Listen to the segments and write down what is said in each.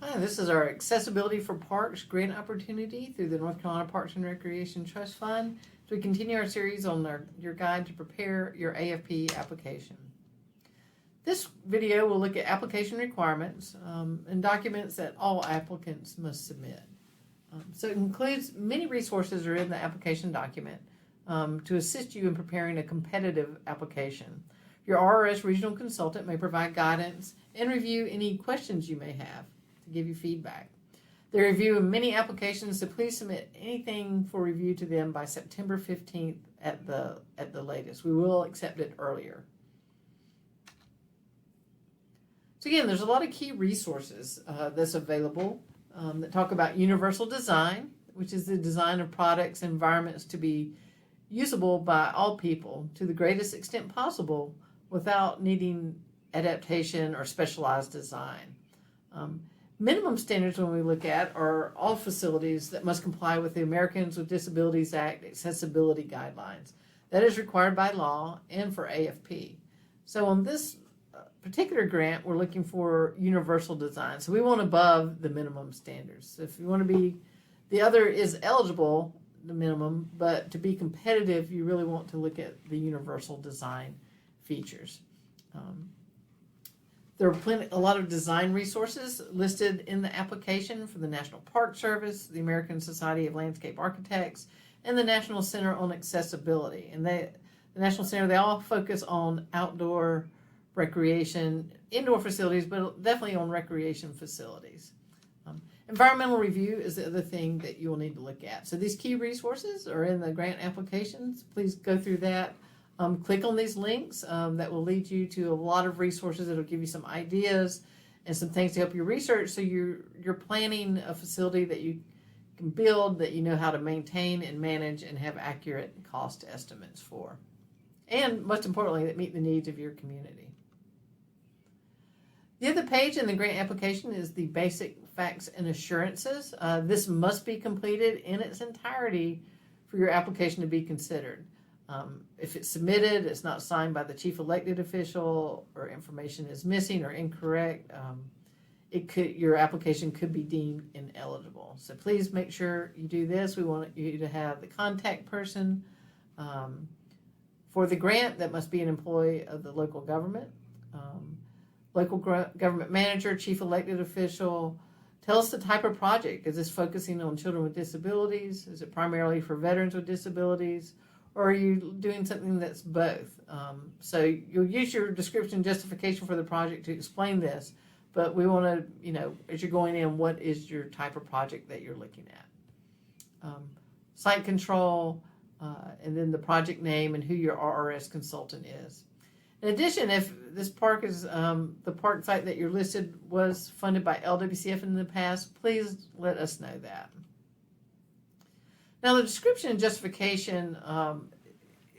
Hi, this is our Accessibility for Parks grant opportunity through the North Carolina Parks and Recreation Trust Fund as we continue our series on your guide to prepare your AFP application. This video will look at application requirements and documents that all applicants must submit. So it includes many resources are in the application document to assist you in preparing a competitive application. Your RRS regional consultant may provide guidance and review any questions you may have to give you feedback. They review many applications, so please submit anything for review to them by September 15th at the latest. We will accept it earlier. So again, there's a lot of key resources that's available that talk about universal design, which is the design of products and environments to be usable by all people to the greatest extent possible without needing adaptation or specialized design. Minimum standards when we look at are all facilities that must comply with the Americans with Disabilities Act accessibility guidelines. That is required by law and for AFP. So on this particular grant, we're looking for universal design. So we want above the minimum standards. So if you want to be, the other is eligible, the minimum, but to be competitive, you really want to look at the universal design features. There are a lot of design resources listed in the application for the National Park Service, the American Society of Landscape Architects, and the National Center on Accessibility. And the National Center, they all focus on outdoor recreation, indoor facilities, but definitely on recreation facilities. Environmental review is the other thing that you will need to look at. So these key resources are in the grant applications. Please go through that. Click on these links that will lead you to a lot of resources that will give you some ideas and some things to help you research so you're planning a facility that you can build, that you know how to maintain and manage and have accurate cost estimates for. And most importantly, that meet the needs of your community. The other page in the grant application is the basic facts and assurances. This must be completed in its entirety for your application to be considered. If it's submitted, it's not signed by the chief elected official, or information is missing or incorrect, your application could be deemed ineligible. So please make sure you do this. We want you to have the contact person for the grant. That must be an employee of the local government, local government manager, chief elected official. Tell us the type of project. Is this focusing on children with disabilities? Is it primarily for veterans with disabilities? Or are you doing something that's both? So you'll use your description justification for the project to explain this, but we want to, as you're going in, what is your type of project that you're looking at? Site control, and then the project name and who your RRS consultant is. In addition, if this park is, the park site that you're listed was funded by LWCF in the past, please let us know that. Now, the description and justification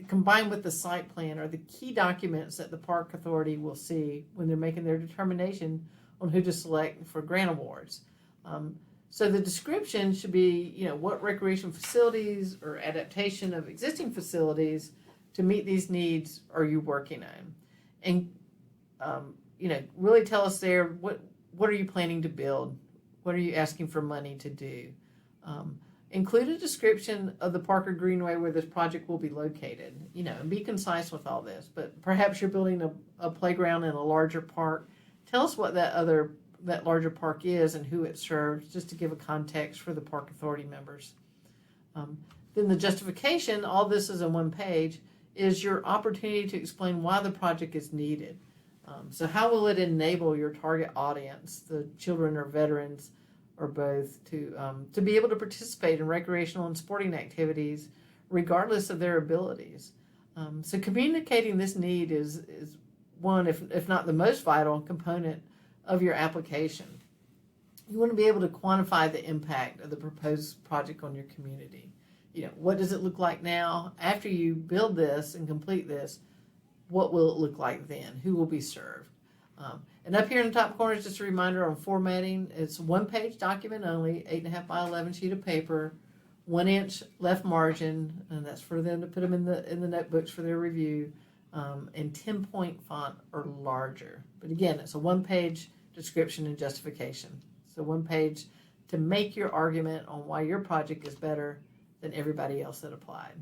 combined with the site plan are the key documents that the Park Authority will see when they're making their determination on who to select for grant awards. So the description should be, what recreation facilities or adaptation of existing facilities to meet these needs are you working on? And, really tell us there, what are you planning to build? What are you asking for money to do? Include a description of the park or greenway where this project will be located, and be concise with all this. But perhaps you're building a playground in a larger park. Tell us what that larger park is and who it serves, just to give a context for the Park Authority members. Then the justification, all this is in one page, is your opportunity to explain why the project is needed. So how will it enable your target audience, the children or veterans, or both, to be able to participate in recreational and sporting activities regardless of their abilities. So communicating this need is one, if not the most vital component of your application. You want to be able to quantify the impact of the proposed project on your community. What does it look like now? After you build this and complete this, what will it look like then? Who will be served? And up here in the top corner is just a reminder on formatting. It's one-page document only, 8.5 by 11 sheet of paper, 1 inch left margin, and that's for them to put them in the notebooks for their review, and 10-point font or larger. But again, it's a one-page description and justification. So one page to make your argument on why your project is better than everybody else that applied.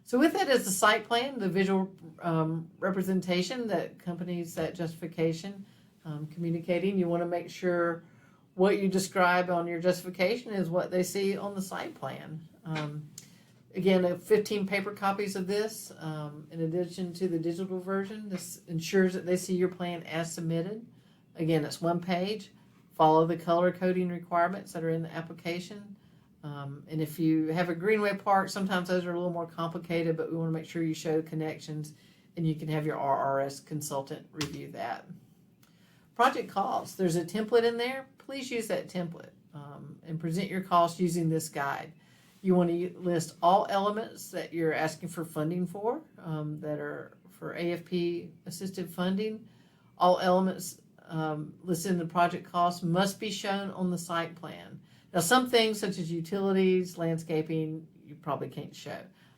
So with that is the site plan, the visual representation that accompanies that justification, communicating. You want to make sure what you describe on your justification is what they see on the site plan. Again, 15 paper copies of this, in addition to the digital version. This ensures that they see your plan as submitted. Again, it's one page. Follow the color coding requirements that are in the application. And if you have a greenway park, sometimes those are a little more complicated, but we want to make sure you show connections, and you can have your RRS consultant review that. Project costs. There's a template in there. Please use that template and present your costs using this guide. You want to list all elements that you're asking for funding for, that are for AFP assisted funding. All elements listed in the project costs must be shown on the site plan. Now, some things such as utilities, landscaping, you probably can't show,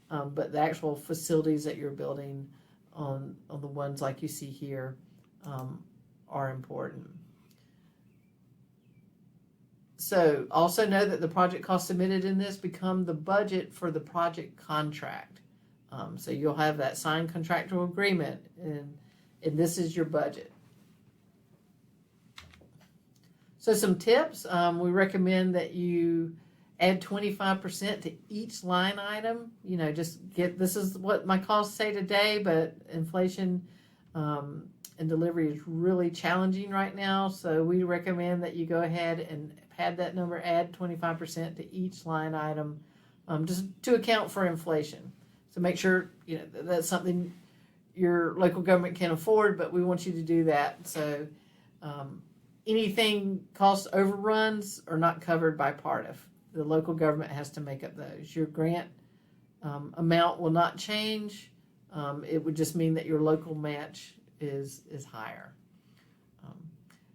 but the actual facilities that you're building on the ones like you see here are important. So also know that the project costs submitted in this become the budget for the project contract. So you'll have that signed contractual agreement, and this is your budget. So some tips, we recommend that you add 25% to each line item. You know, just this is what my costs say today, but inflation and delivery is really challenging right now. So we recommend that you go ahead and pad that number, add 25% to each line item, just to account for inflation. So make sure, you know, that's something your local government can afford, but we want you to do that. So anything cost overruns are not covered by PARTF. The local government has to make up those. Your grant amount will not change. It would just mean that your local match is higher.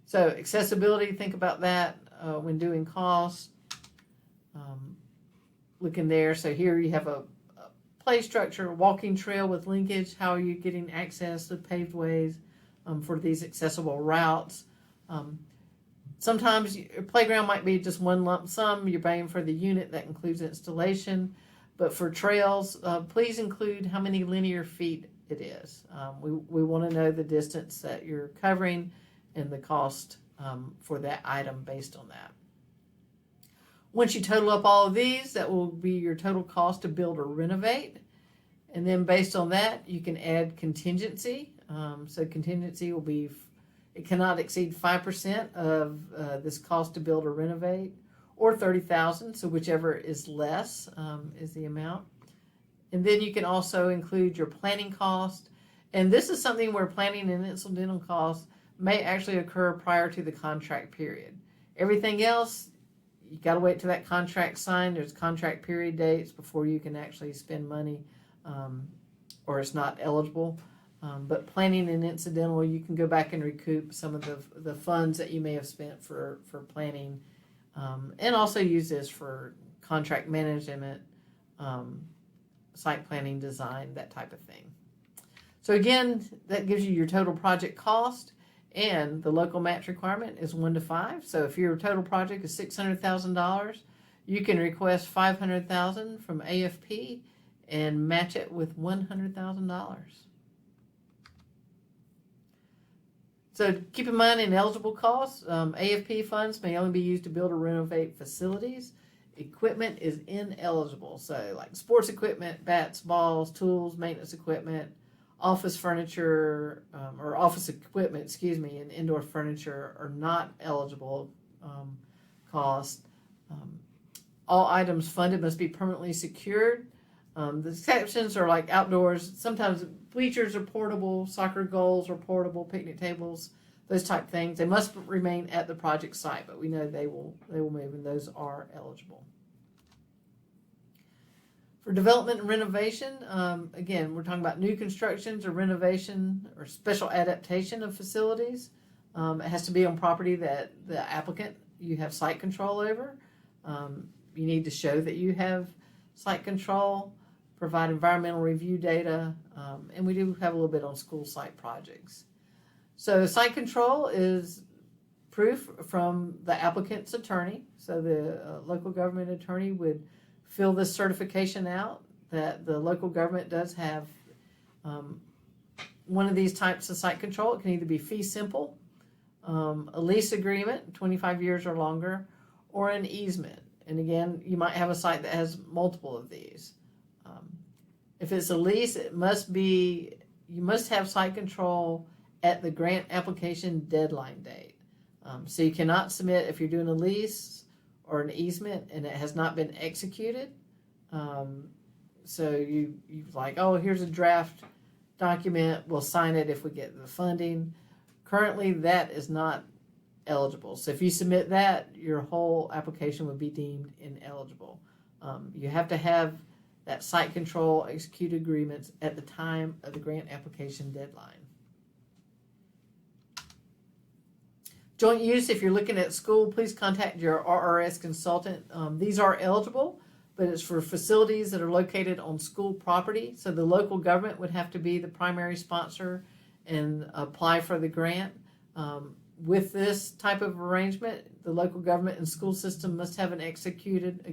So accessibility, think about that when doing costs. Look in there. So here you have a play structure, walking trail with linkage. How are you getting access to paved ways for these accessible routes? Sometimes your playground might be just one lump sum. You're paying for the unit that includes installation. But for trails, please include how many linear feet it is. We want to know the distance that you're covering and the cost for that item based on that. Once you total up all of these, that will be your total cost to build or renovate. And then based on that, you can add contingency. So contingency will be, it cannot exceed 5% of this cost to build or renovate, or $30,000. So whichever is less is the amount. And then you can also include your planning cost. And this is something where planning and incidental costs may actually occur prior to the contract period. Everything else, you got to wait till that contract signed. There's contract period dates before you can actually spend money, or it's not eligible. But planning and incidental, you can go back and recoup some of the funds that you may have spent for planning, and also use this for contract management, site planning, design, that type of thing. So again, that gives you your total project cost, and the local match requirement is 1 to 5. So if your total project is $600,000, you can request $500,000 from AFP and match it with $100,000. So keep in mind, ineligible costs, AFP funds may only be used to build or renovate facilities. Equipment is ineligible. So like sports equipment, bats, balls, tools, maintenance equipment, office furniture, or office equipment, and indoor furniture are not eligible cost. All items funded must be permanently secured. The exceptions are like outdoors. Sometimes bleachers are portable, soccer goals are portable, picnic tables, those type things. They must remain at the project site, but we know they will move, and those are eligible. For development and renovation, again, we're talking about new constructions or renovation or special adaptation of facilities. It has to be on property that the applicant, you have site control over. You need to show that you have site control, provide environmental review data, and we do have a little bit on school site projects. So site control is proof from the applicant's attorney. So the local government attorney would fill this certification out that the local government does have one of these types of site control. It can either be fee simple, a lease agreement, 25 years or longer, or an easement. And again, you might have a site that has multiple of these. If it's a lease, you must have site control at the grant application deadline date. So you cannot submit if you're doing a lease or an easement and it has not been executed. So you like, oh, here's a draft document, we'll sign it if we get the funding. Currently, that is not eligible. So if you submit that, your whole application would be deemed ineligible. You have to have that site control execute agreements at the time of the grant application deadline. Joint use, if you're looking at school, please contact your RRS consultant. These are eligible, but it's for facilities that are located on school property. So the local government would have to be the primary sponsor and apply for the grant. With this type of arrangement, the local government and school system must have an executed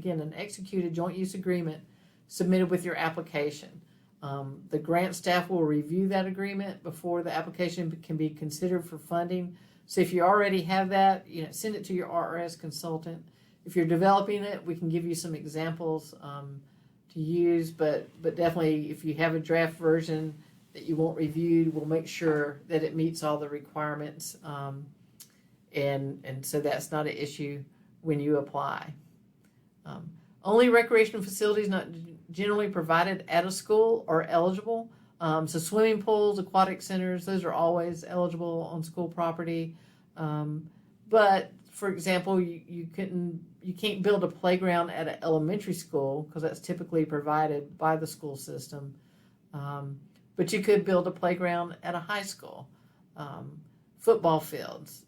joint use agreement submitted with your application. The grant staff will review that agreement before the application can be considered for funding. So if you already have that, send it to your RRS consultant. If you're developing it, we can give you some examples to use, but definitely if you have a draft version that you want reviewed, we'll make sure that it meets all the requirements, and so that's not an issue when you apply. Only recreational facilities not generally provided at a school are eligible. So swimming pools, aquatic centers, those are always eligible on school property. But for example, you can't build a playground at an elementary school because that's typically provided by the school system. But you could build a playground at a high school. Football fields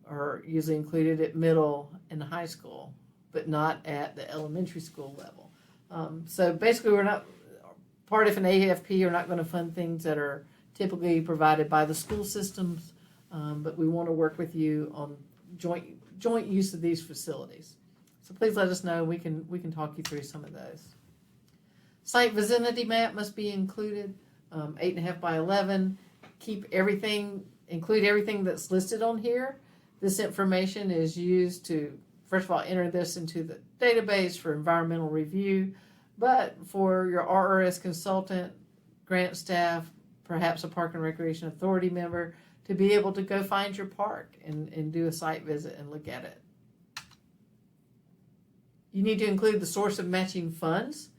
are usually included at middle and high school, but not at the elementary school level. So basically, we're not part of an AFP. We're not going to fund things that are typically provided by the school systems, but we want to work with you on joint use of these facilities. So please let us know. We can talk you through some of those. Site vicinity map must be included. 8.5 by 11. Include everything that's listed on here. This information is used to, first of all, enter this into the database for environmental review, but for your RRS consultant, grant staff, perhaps a Park and Recreation Authority member, to be able to go find your park and do a site visit and look at it. You need to include the source of matching funds.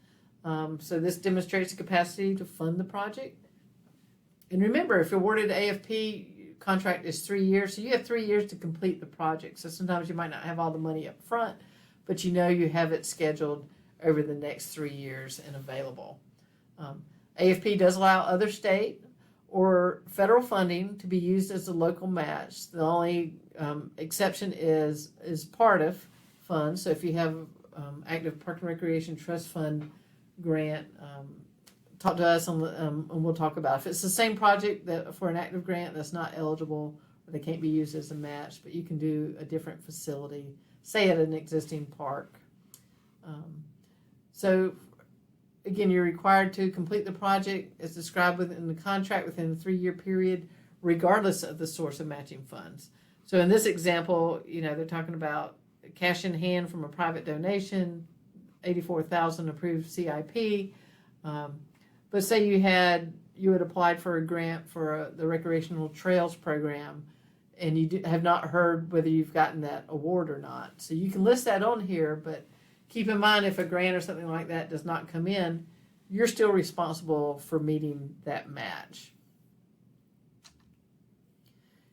So this demonstrates the capacity to fund the project. And remember, if you're awarded AFP, contract is 3 years, so you have 3 years to complete the project. So sometimes you might not have all the money up front, but you have it scheduled over the next 3 years and available. AFP does allow other state or federal funding to be used as a local match. The only exception is part of funds. So if you have active Park and Recreation Trust Fund grant, talk to us and we'll talk about it. If it's the same project that for an active grant that's not eligible, or they can't be used as a match, but you can do a different facility, say at an existing park. So again, you're required to complete the project as described within the contract within the 3-year period, regardless of the source of matching funds. So in this example, they're talking about cash in hand from a private donation, $84,000 approved CIP. But say you had applied for a grant for the recreational trails program, and you have not heard whether you've gotten that award or not. So you can list that on here, but keep in mind if a grant or something like that does not come in, you're still responsible for meeting that match.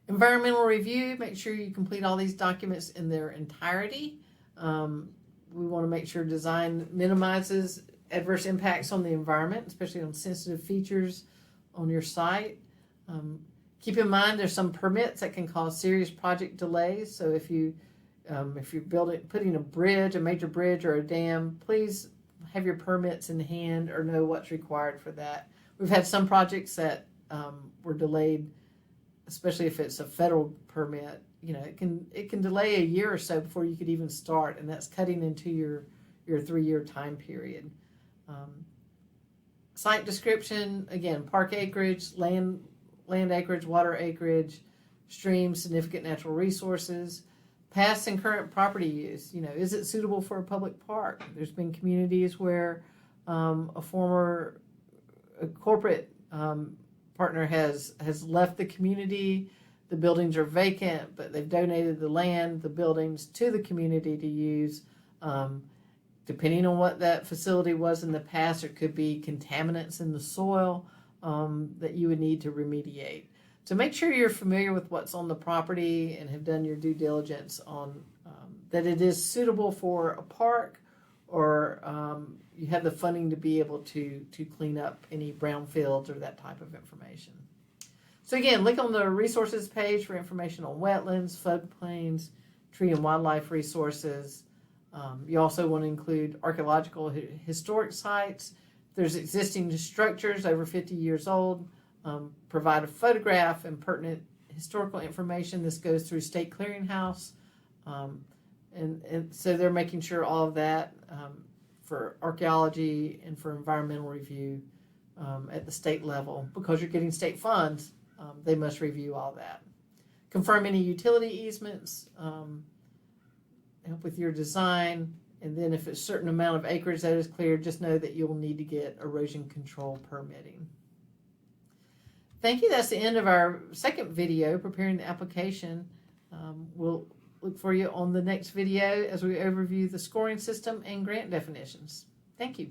Environmental review, make sure you complete all these documents in their entirety. We want to make sure design minimizes adverse impacts on the environment, especially on sensitive features on your site. Keep in mind there's some permits that can cause serious project delays. So if you're putting a bridge, a major bridge or a dam, please have your permits in hand or know what's required for that. We've had some projects that were delayed especially if it's a federal permit, it can delay a year or so before you could even start, and that's cutting into your 3-year time period. Site description, again, park acreage, land acreage, water acreage, streams, significant natural resources, past and current property use. Is it suitable for a public park? There's been communities where a former corporate partner has left the community. The buildings are vacant, but they've donated the land, the buildings to the community to use. Depending on what that facility was in the past, it could be contaminants in the soil that you would need to remediate. So make sure you're familiar with what's on the property and have done your due diligence on that it is suitable for a park, or you have the funding to be able to clean up any brownfields or that type of information. So again, look on the resources page for information on wetlands, floodplains, tree and wildlife resources. You also want to include archaeological historic sites. If there's existing structures over 50 years old, provide a photograph and pertinent historical information. This goes through State Clearinghouse. And so they're making sure all of that for archaeology and for environmental review at the state level. Because you're getting state funds, they must review all that. Confirm any utility easements, help with your design, and then if it's a certain amount of acreage that is cleared, just know that you'll need to get erosion control permitting. Thank you. That's the end of our second video, preparing the application. We'll look for you on the next video as we overview the scoring system and grant definitions. Thank you.